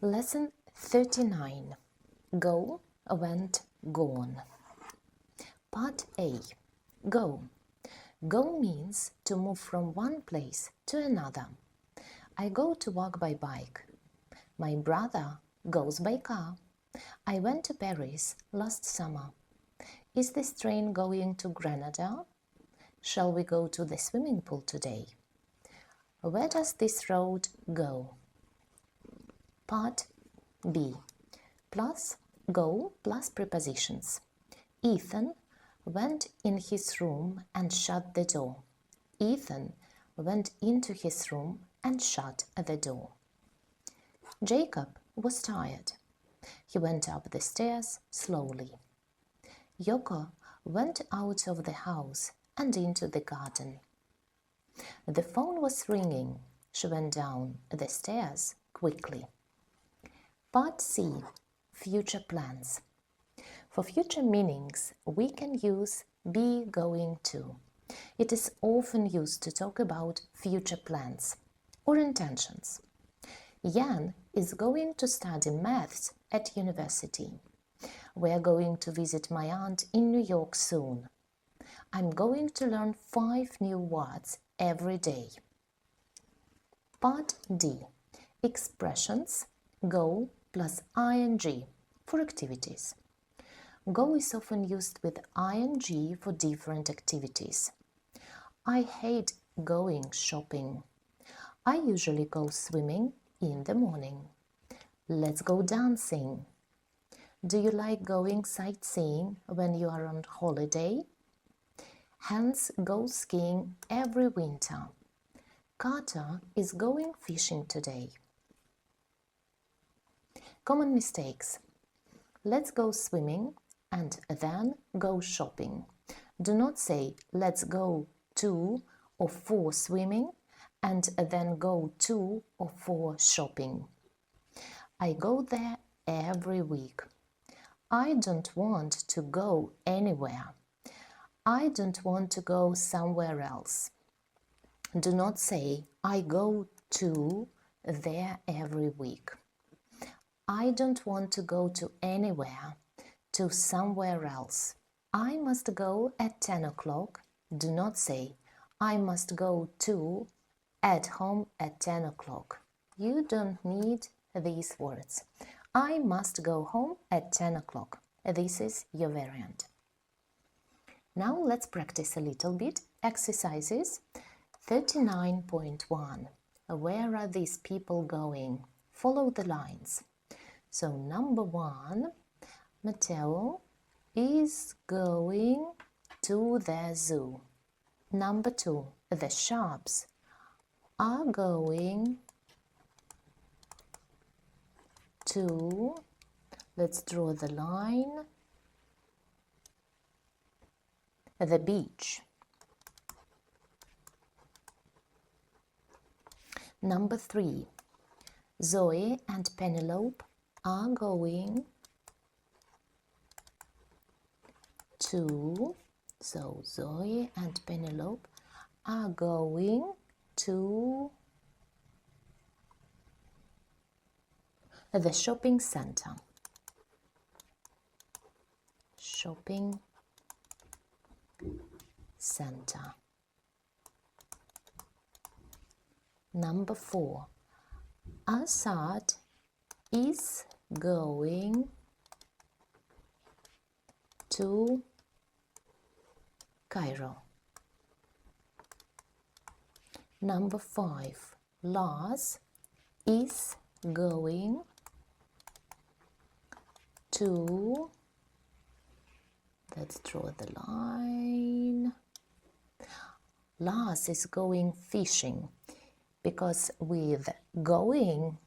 Lesson 39. Go, went, gone. Part A. Go. Go means to move from one place to another. I go to work by bike. My brother goes by car. I went to Paris last summer. Is this train going to Granada? Shall we go to the swimming pool today? Where does this road go? Part B. Plus go plus prepositions. Ethan went in his room and shut the door. Ethan went into his room and shut the door. Jacob was tired. He went up the stairs slowly. Yoko went out of the house and into the garden. The phone was ringing. She went down the stairs quickly. Part C. Future plans. For future meanings, we can use be going to. It is often used to talk about future plans or intentions. Jan is going to study maths at university. We are going to visit my aunt in New York soon. I'm going to learn 5 new words every day. Part D. Expressions go plus ing for activities. Go is often used with ing for different activities. I hate going shopping. I usually go swimming in the morning. Let's go dancing. Do you like going sightseeing when you are on holiday? Hans goes skiing every winter. Carter is going fishing today. Common mistakes. Let's go swimming and then go shopping. Do not say let's go to or for swimming and then go to or for shopping. I go there every week. I don't want to go anywhere. I don't want to go somewhere else. Do not say I go to there every week. I don't want to go to anywhere, to somewhere else. I must go at 10 o'clock. Do not say I must go to at home at 10 o'clock. You don't need these words. I must go home at 10 o'clock. This is your variant. Now let's practice a little bit. Exercises 39.1. Where are these people going? Follow the lines. So number 1, Matteo is going to the zoo. Number 2, the Sharps are going to, let's draw the line, the beach. Number 3, Zoe and Penelope are going to, so Zoe and Penelope are going to the shopping center. Shopping center. Number 4, Assad is going to Cairo. Number 5, Lars is going to, let's draw the line. Lars is going fishing, because with going,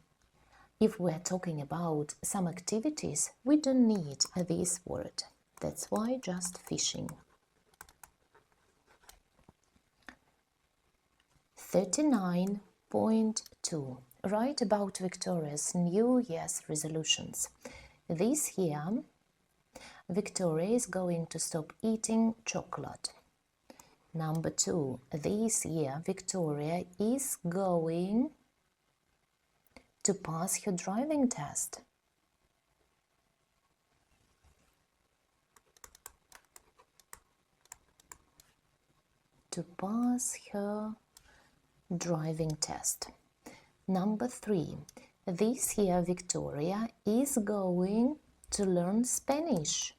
if we're talking about some activities, we don't need this word. That's why just fishing. 39.2. Write about Victoria's New Year's resolutions. This year, Victoria is going to stop eating chocolate. Number 2. This year, Victoria is going to pass her driving test. To pass her driving test. Number 3. This year Victoria is going to learn Spanish.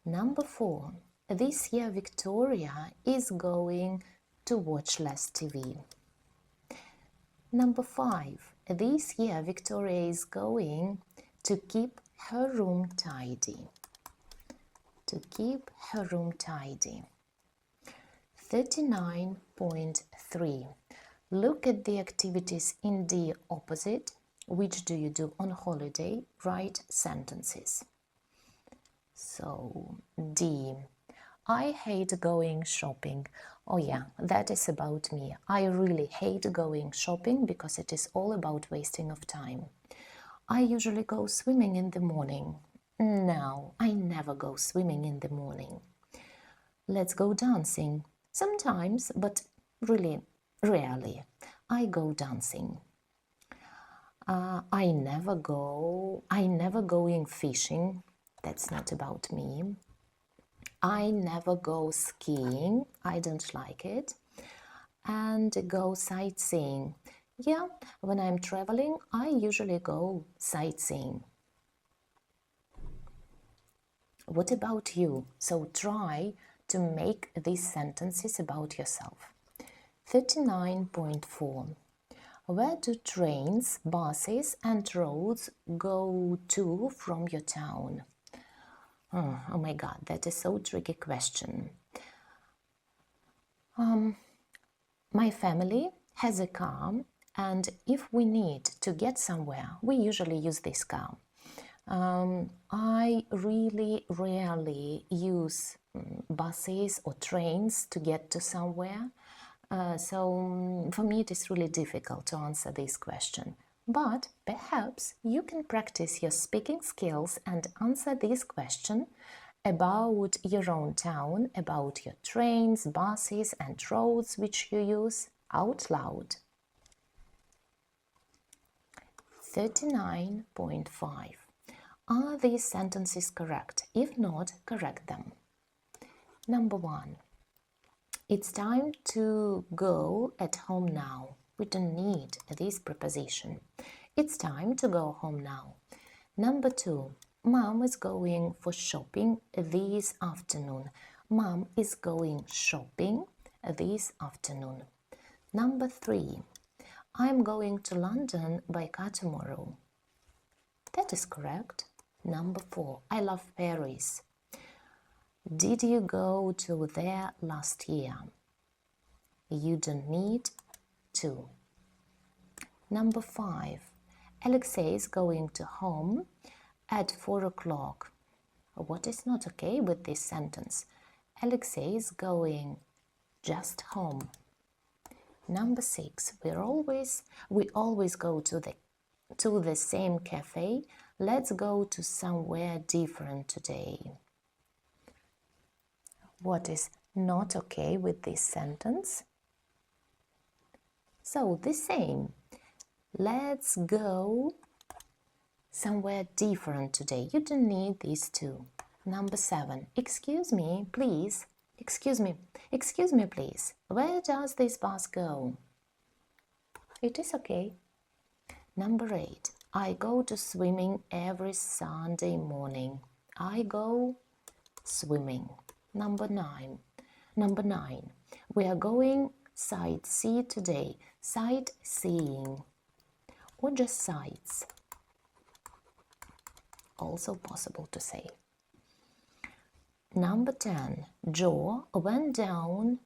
Number 4. This year Victoria is going to watch less TV. Number 5. This year Victoria is going to keep her room tidy. To keep her room tidy. 39.3. Look at the activities in the opposite. Which do you do on holiday? Write sentences. So, D. I hate going shopping. Oh yeah, that is about me. I really hate going shopping because it is all about wasting of time. I usually go swimming in the morning. No, I never go swimming in the morning. Let's go dancing. Sometimes, but really rarely. I go dancing. I never going fishing. That's not about me. I never go skiing. I don't like it. And go sightseeing. Yeah, when I'm traveling, I usually go sightseeing. What about you? So try to make these sentences about yourself. 39.4. Where do trains, buses and roads go to from your town? Oh my God, that is so tricky question. My family has a car, and if we need to get somewhere, we usually use this car. I really rarely use buses or trains to get to somewhere. So for me it is really difficult to answer this question. But perhaps you can practice your speaking skills and answer this question about your own town, about your trains, buses and roads which you use out loud. 39.5. Are these sentences correct? If not, correct them. Number 1. It's time to go at home now. We don't need this preposition. It's time to go home now. Number 2. Mom is going for shopping this afternoon. Mom is going shopping this afternoon. Number 3. I'm going to London by car tomorrow. That is correct. Number 4. I love Paris. Did you go to there last year? You don't need to. Number 5. Alexei is going to home at 4 o'clock. What is not okay with this sentence? Alexei is going just home. Number 6. We always go to the same cafe. Let's go to somewhere different today. What is not okay with this sentence? So the same. Let's go somewhere different today. You don't need these two. Number 7. Excuse me, please. Excuse me, please. Where does this bus go? It is okay. Number 8. I go to swimming every Sunday morning. I go swimming. Number 9. We are going sightsee today. Sightseeing. Or just sights. Also possible to say. Number 10. Joe went down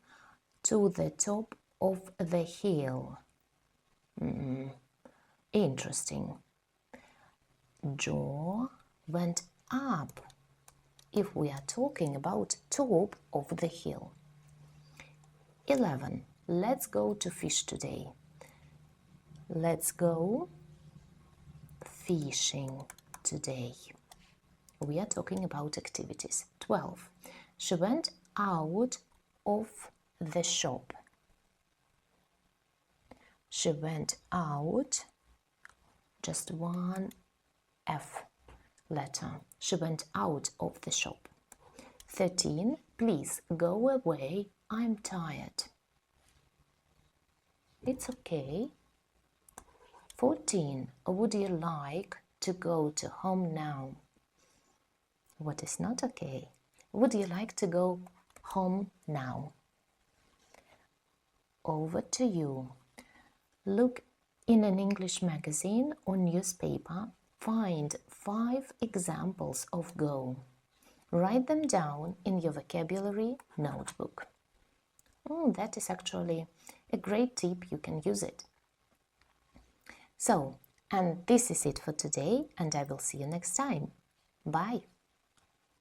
to the top of the hill. Interesting. Joe went up. If we are talking about top of the hill. 11. Let's go to fish today. Let's go fishing today. We are talking about activities. 12. She went out of the shop. She went out. Just one F letter. She went out of the shop. 13. Please go away. I'm tired. It's okay. 14. Would you like to go to home now? What is not okay? Would you like to go home now? Over to you. Look in an English magazine or newspaper. Find 5 examples of go. Write them down in your vocabulary notebook. That is actually a great tip. You can use it. So, and this is it for today, and I will see you next time. Bye.